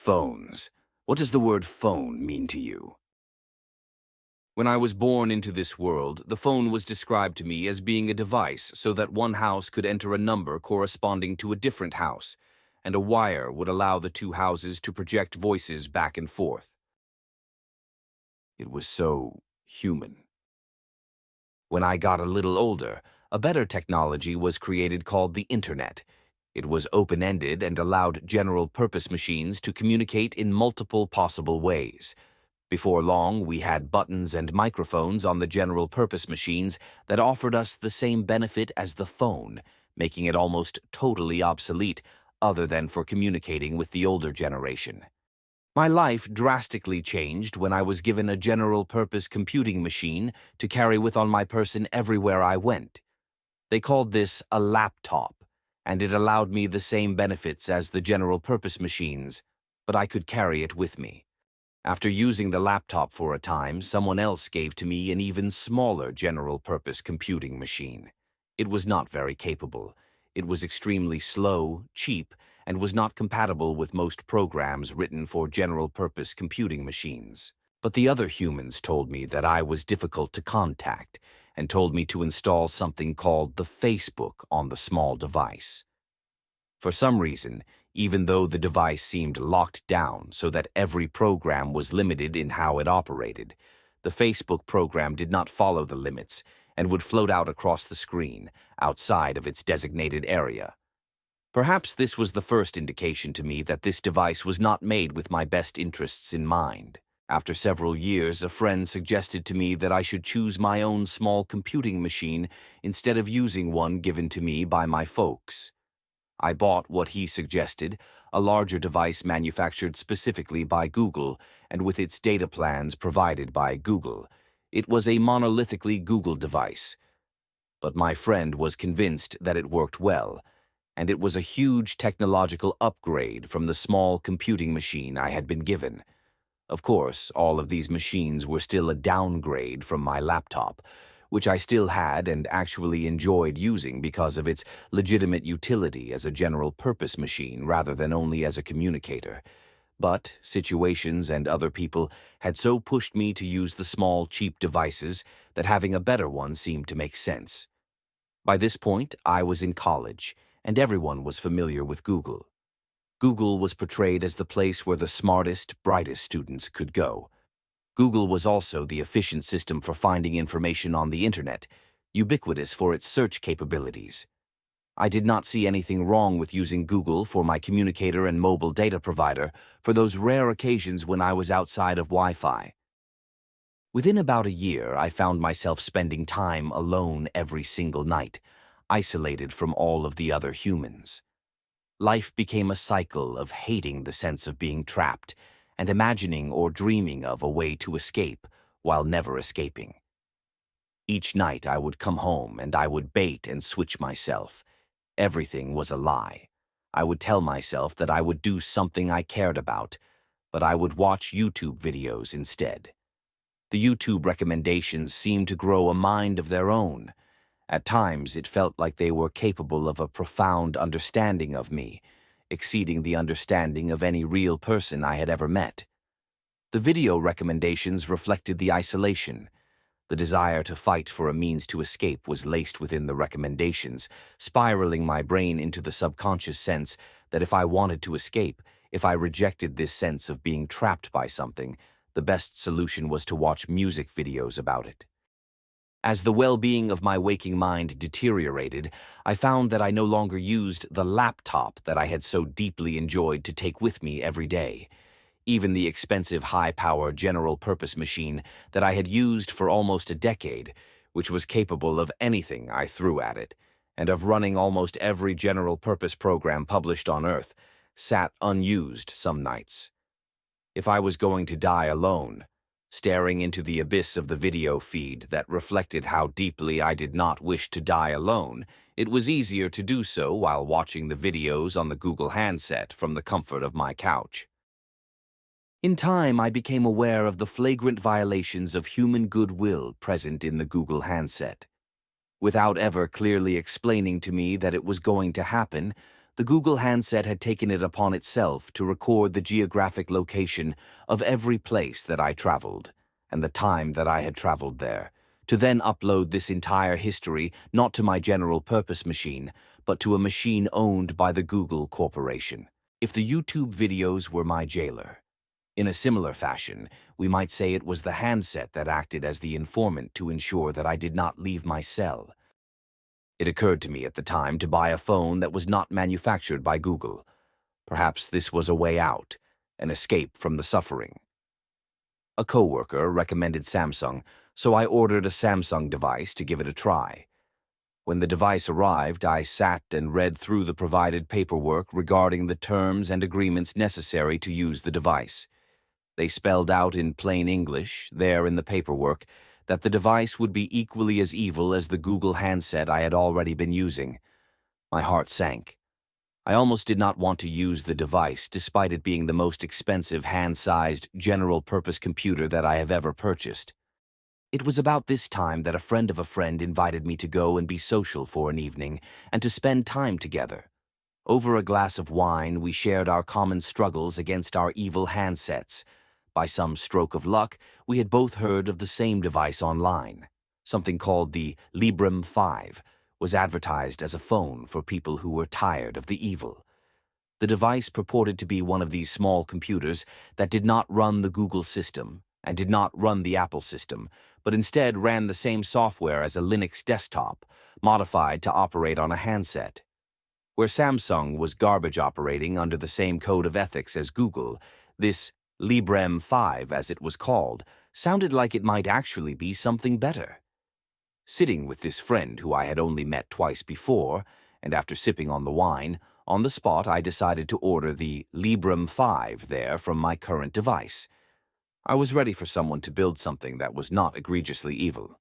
Phones. What does the word phone mean to you? When I was born into this world, the phone was described to me as being a device so that one house could enter a number corresponding to a different house, and a wire would allow the two houses to project voices back and forth. It was so human. When I got a little older, a better technology was created called the Internet. It was open-ended and allowed general-purpose machines to communicate in multiple possible ways. Before long, we had buttons and microphones on the general-purpose machines that offered us the same benefit as the phone, making it almost totally obsolete, other than for communicating with the older generation. My life drastically changed when I was given a general-purpose computing machine to carry with on my person everywhere I went. They called this a laptop, and it allowed me the same benefits as the general-purpose machines, but I could carry it with me. After using the laptop for a time, someone else gave to me an even smaller general-purpose computing machine. It was not very capable. It was extremely slow, cheap, and was not compatible with most programs written for general-purpose computing machines. But the other humans told me that I was difficult to contact, and told me to install something called the Facebook on the small device. For some reason, even though the device seemed locked down so that every program was limited in how it operated, the Facebook program did not follow the limits and would float out across the screen, outside of its designated area. Perhaps this was the first indication to me that this device was not made with my best interests in mind. After several years, a friend suggested to me that I should choose my own small computing machine instead of using one given to me by my folks. I bought what he suggested, a larger device manufactured specifically by Google and with its data plans provided by Google. It was a monolithically Google device. But my friend was convinced that it worked well, and it was a huge technological upgrade from the small computing machine I had been given. Of course, all of these machines were still a downgrade from my laptop, which I still had and actually enjoyed using because of its legitimate utility as a general-purpose machine rather than only as a communicator. But situations and other people had so pushed me to use the small, cheap devices that having a better one seemed to make sense. By this point, I was in college, and everyone was familiar with Google. Google was portrayed as the place where the smartest, brightest students could go. Google was also the efficient system for finding information on the Internet, ubiquitous for its search capabilities. I did not see anything wrong with using Google for my communicator and mobile data provider for those rare occasions when I was outside of Wi-Fi. Within about a year, I found myself spending time alone every single night, isolated from all of the other humans. Life became a cycle of hating the sense of being trapped and imagining or dreaming of a way to escape while never escaping. Each night I would come home and I would bait and switch myself. Everything was a lie. I would tell myself that I would do something I cared about, but I would watch YouTube videos instead. The YouTube recommendations seemed to grow a mind of their own. At times it felt like they were capable of a profound understanding of me, exceeding the understanding of any real person I had ever met. The video recommendations reflected the isolation. The desire to fight for a means to escape was laced within the recommendations, spiraling my brain into the subconscious sense that if I wanted to escape, if I rejected this sense of being trapped by something, the best solution was to watch music videos about it. As the well-being of my waking mind deteriorated, I found that I no longer used the laptop that I had so deeply enjoyed to take with me every day. Even the expensive high-power general-purpose machine that I had used for almost a decade, which was capable of anything I threw at it, and of running almost every general-purpose program published on Earth, sat unused some nights. If I was going to die alone, staring into the abyss of the video feed that reflected how deeply I did not wish to die alone, it was easier to do so while watching the videos on the Google handset from the comfort of my couch. In time, I became aware of the flagrant violations of human goodwill present in the Google handset. Without ever clearly explaining to me that it was going to happen, The Google handset had taken it upon itself to record the geographic location of every place that I traveled, and the time that I had traveled there, to then upload this entire history not to my general-purpose machine, but to a machine owned by the Google Corporation. If the YouTube videos were my jailer, in a similar fashion, we might say it was the handset that acted as the informant to ensure that I did not leave my cell. It occurred to me at the time to buy a phone that was not manufactured by Google. Perhaps this was a way out, an escape from the suffering. A coworker recommended Samsung, so I ordered a Samsung device to give it a try. When the device arrived, I sat and read through the provided paperwork regarding the terms and agreements necessary to use the device. They spelled out in plain English, there in the paperwork, that the device would be equally as evil as the Google handset I had already been using. My heart sank. I almost did not want to use the device, despite it being the most expensive hand-sized, general-purpose computer that I have ever purchased. It was about this time that a friend of a friend invited me to go and be social for an evening and to spend time together. Over a glass of wine, we shared our common struggles against our evil handsets. By some stroke of luck, we had both heard of the same device online. Something called the Librem 5 was advertised as a phone for people who were tired of the evil. The device purported to be one of these small computers that did not run the Google system and did not run the Apple system, but instead ran the same software as a Linux desktop, modified to operate on a handset. Where Samsung was garbage operating under the same code of ethics as Google, this Librem 5, as it was called, sounded like it might actually be something better. Sitting with this friend who I had only met twice before, and after sipping on the wine, on the spot I decided to order the Librem 5 there from my current device. I was ready for someone to build something that was not egregiously evil.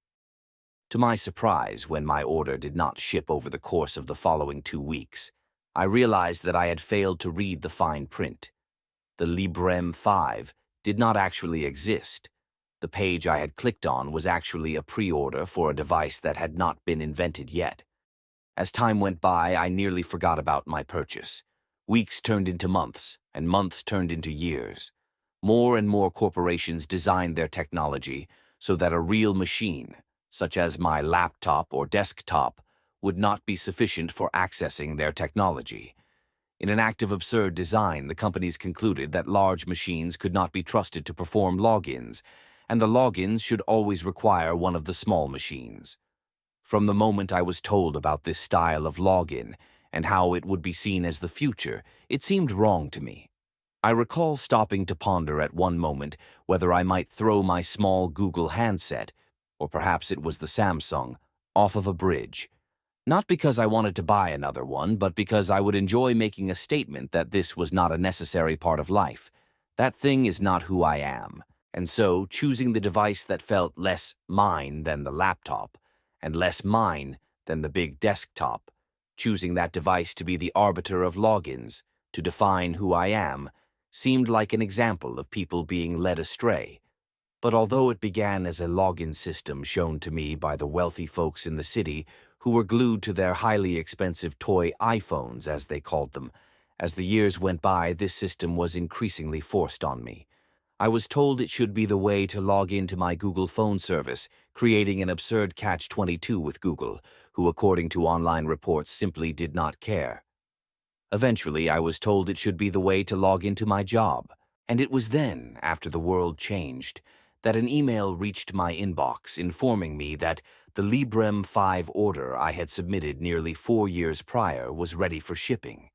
To my surprise, when my order did not ship over the course of the following 2 weeks, I realized that I had failed to read the fine print. The Librem 5 did not actually exist. The page I had clicked on was actually a pre-order for a device that had not been invented yet. As time went by, I nearly forgot about my purchase. Weeks turned into months, and months turned into years. More and more corporations designed their technology so that a real machine, such as my laptop or desktop, would not be sufficient for accessing their technology. In an act of absurd design, the companies concluded that large machines could not be trusted to perform logins, and the logins should always require one of the small machines. From the moment I was told about this style of login and how it would be seen as the future, it seemed wrong to me. I recall stopping to ponder at one moment whether I might throw my small Google handset, or perhaps it was the Samsung, off of a bridge. Not because I wanted to buy another one, but because I would enjoy making a statement that this was not a necessary part of life. That thing is not who I am. And so, choosing the device that felt less mine than the laptop, and less mine than the big desktop, choosing that device to be the arbiter of logins, to define who I am, seemed like an example of people being led astray. But although it began as a login system shown to me by the wealthy folks in the city who were glued to their highly expensive toy iPhones, as they called them, as the years went by, this system was increasingly forced on me. I was told it should be the way to log into my Google phone service, creating an absurd catch-22 with Google, who, according to online reports, simply did not care. Eventually, I was told it should be the way to log into my job. And it was then, after the world changed, that an email reached my inbox informing me that the Librem 5 order I had submitted nearly 4 years prior was ready for shipping.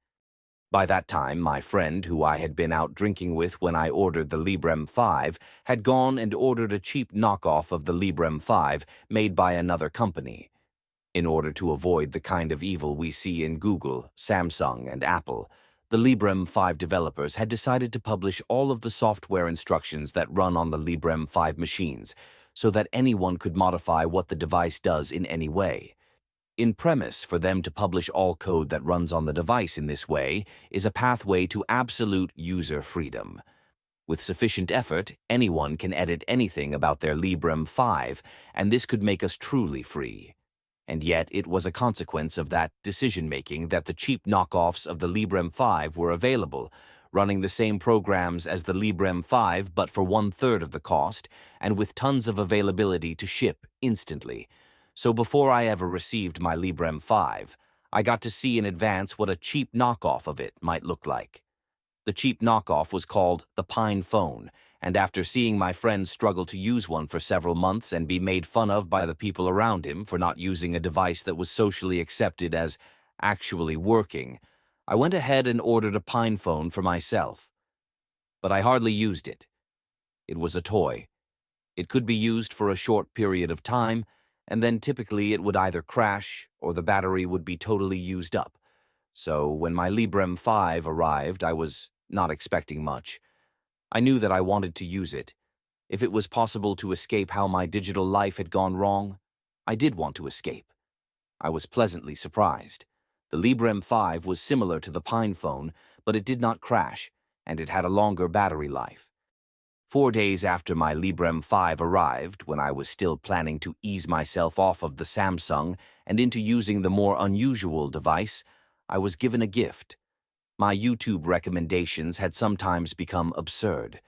By that time, my friend, who I had been out drinking with when I ordered the Librem 5, had gone and ordered a cheap knockoff of the Librem 5 made by another company. In order to avoid the kind of evil we see in Google, Samsung, and Apple, the Librem 5 developers had decided to publish all of the software instructions that run on the Librem 5 machines, so that anyone could modify what the device does in any way. In premise, for them to publish all code that runs on the device in this way is a pathway to absolute user freedom. With sufficient effort, anyone can edit anything about their Librem 5, and this could make us truly free. and yet it was a consequence of that decision-making that the cheap knockoffs of the Librem 5 were available, running the same programs as the Librem 5 but for one-third of the cost, and with tons of availability to ship instantly. So before I ever received my Librem 5, I got to see in advance what a cheap knockoff of it might look like. The cheap knockoff was called the Pine Phone, and after seeing my friend struggle to use one for several months and be made fun of by the people around him for not using a device that was socially accepted as actually working, I went ahead and ordered a Pine Phone for myself. But I hardly used it. It was a toy. It could be used for a short period of time, and then typically it would either crash or the battery would be totally used up. So when my Librem 5 arrived, I was not expecting much. I knew that I wanted to use it. If it was possible to escape how my digital life had gone wrong, I did want to escape. I was pleasantly surprised. The Librem 5 was similar to the Pine Phone, but it did not crash, and it had a longer battery life. 4 days after my Librem 5 arrived, when I was still planning to ease myself off of the Samsung and into using the more unusual device, I was given a gift. My YouTube recommendations had sometimes become absurd.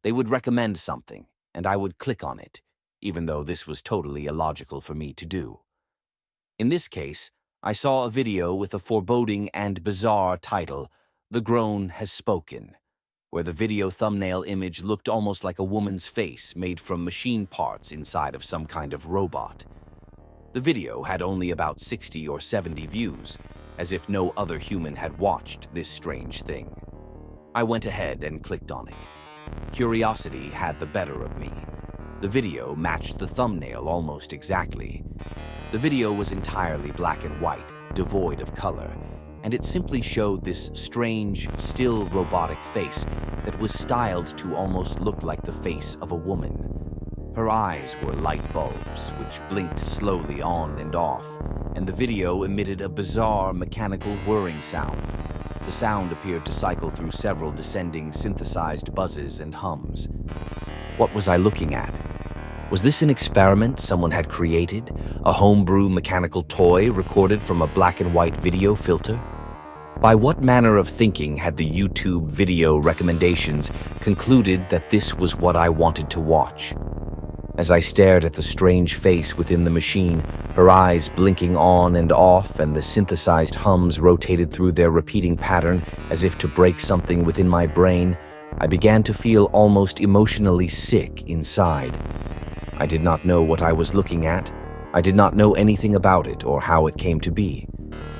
They would recommend something, and I would click on it, even though this was totally illogical for me to do. In this case, I saw a video with a foreboding and bizarre title, "The Grown Has Spoken," where the video thumbnail image looked almost like a woman's face made from machine parts inside of some kind of robot. The video had only about 60 or 70 views, as if no other human had watched this strange thing. I went ahead and clicked on it. Curiosity had the better of me. The video matched the thumbnail almost exactly. The video was entirely black and white, devoid of color, and it simply showed this strange, still robotic face that was styled to almost look like the face of a woman. Her eyes were light bulbs, which blinked slowly on and off, and the video emitted a bizarre mechanical whirring sound. The sound appeared to cycle through several descending synthesized buzzes and hums. What was I looking at? Was this an experiment someone had created? A homebrew mechanical toy recorded from a black and white video filter? By what manner of thinking had the YouTube video recommendations concluded that this was what I wanted to watch? As I stared at the strange face within the machine, her eyes blinking on and off and the synthesized hums rotated through their repeating pattern as if to break something within my brain, I began to feel almost emotionally sick inside. I did not know what I was looking at. I did not know anything about it or how it came to be.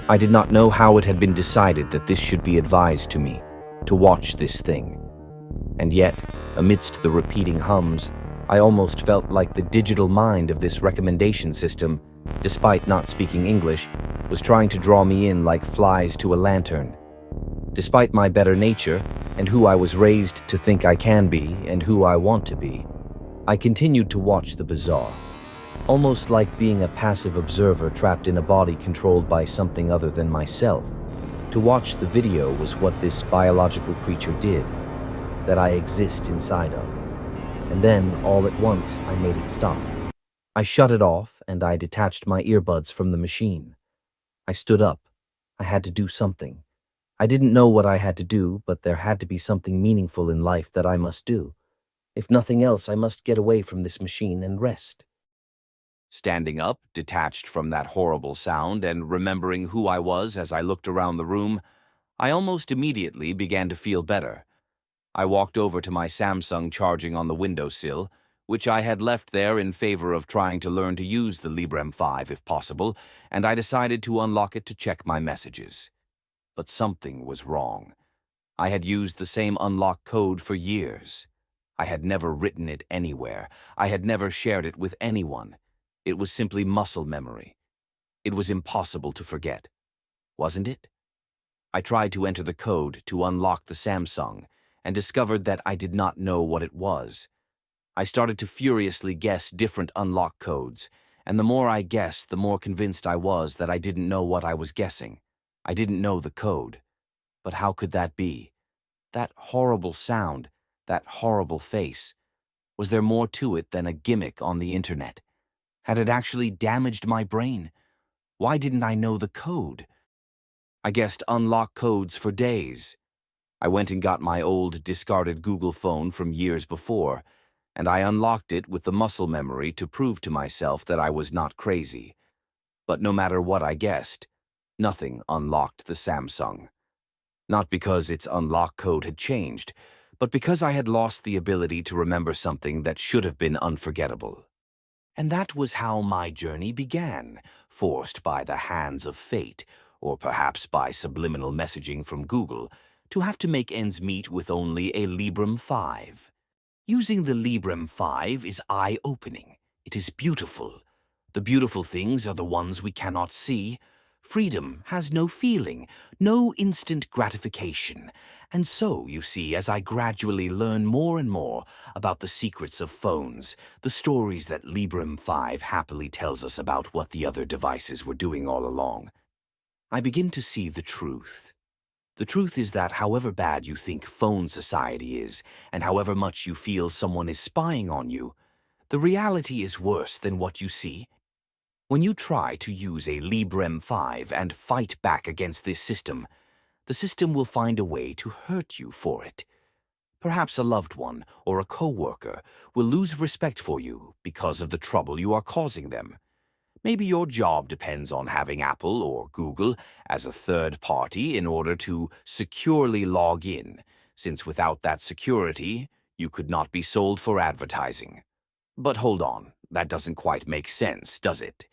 I did not know how it had been decided that this should be advised to me, to watch this thing. And yet, amidst the repeating hums, I almost felt like the digital mind of this recommendation system, despite not speaking English, was trying to draw me in like flies to a lantern. Despite my better nature and who I was raised to think I can be and who I want to be, I continued to watch the bizarre, almost like being a passive observer trapped in a body controlled by something other than myself. To watch the video was what this biological creature did, that I exist inside of. And then, all at once, I made it stop. I shut it off, and I detached my earbuds from the machine. I stood up. I had to do something. I didn't know what I had to do, but there had to be something meaningful in life that I must do. If nothing else, I must get away from this machine and rest. Standing up, detached from that horrible sound, and remembering who I was as I looked around the room, I almost immediately began to feel better. I walked over to my Samsung charging on the windowsill, which I had left there in favor of trying to learn to use the Librem 5 if possible, and I decided to unlock it to check my messages. But something was wrong. I had used the same unlock code for years. I had never written it anywhere. I had never shared it with anyone. It was simply muscle memory. It was impossible to forget, wasn't it? I tried to enter the code to unlock the Samsung and discovered that I did not know what it was. I started to furiously guess different unlock codes, and the more I guessed, the more convinced I was that I didn't know what I was guessing. I didn't know the code. But how could that be? That horrible sound, that horrible face. Was there more to it than a gimmick on the internet? Had it actually damaged my brain? Why didn't I know the code? I guessed unlock codes for days. I went and got my old, discarded Google phone from years before, and I unlocked it with the muscle memory to prove to myself that I was not crazy. But no matter what I guessed, nothing unlocked the Samsung. Not because its unlock code had changed, but because I had lost the ability to remember something that should have been unforgettable. And that was how my journey began, forced by the hands of fate, or perhaps by subliminal messaging from Google, to have to make ends meet with only a Librem 5. Using the Librem 5 is eye-opening. It is beautiful. The beautiful things are the ones we cannot see. Freedom has no feeling, no instant gratification. And so, you see, as I gradually learn more and more about the secrets of phones, the stories that Librem 5 happily tells us about what the other devices were doing all along, I begin to see the truth. The truth is that however bad you think phone society is, and however much you feel someone is spying on you, the reality is worse than what you see. When you try to use a Librem 5 and fight back against this system, the system will find a way to hurt you for it. Perhaps a loved one or a coworker will lose respect for you because of the trouble you are causing them. Maybe your job depends on having Apple or Google as a third party in order to securely log in, since without that security, you could not be sold for advertising. But hold on, that doesn't quite make sense, does it?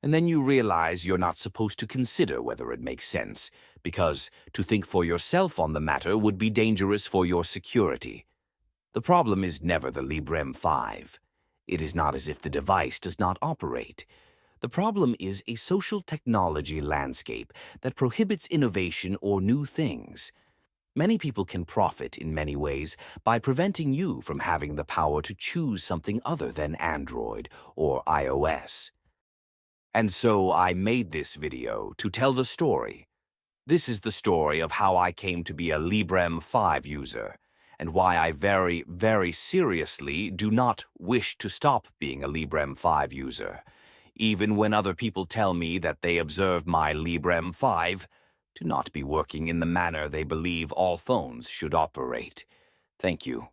And then you realize you're not supposed to consider whether it makes sense, because to think for yourself on the matter would be dangerous for your security. The problem is never the Librem 5. It is not as if the device does not operate. The problem is a social technology landscape that prohibits innovation or new things. Many people can profit in many ways by preventing you from having the power to choose something other than Android or iOS. And so I made this video to tell the story. This is the story of how I came to be a Librem 5 user, and why I very, very seriously do not wish to stop being a Librem 5 user, even when other people tell me that they observe my Librem 5 to not be working in the manner they believe all phones should operate. Thank you.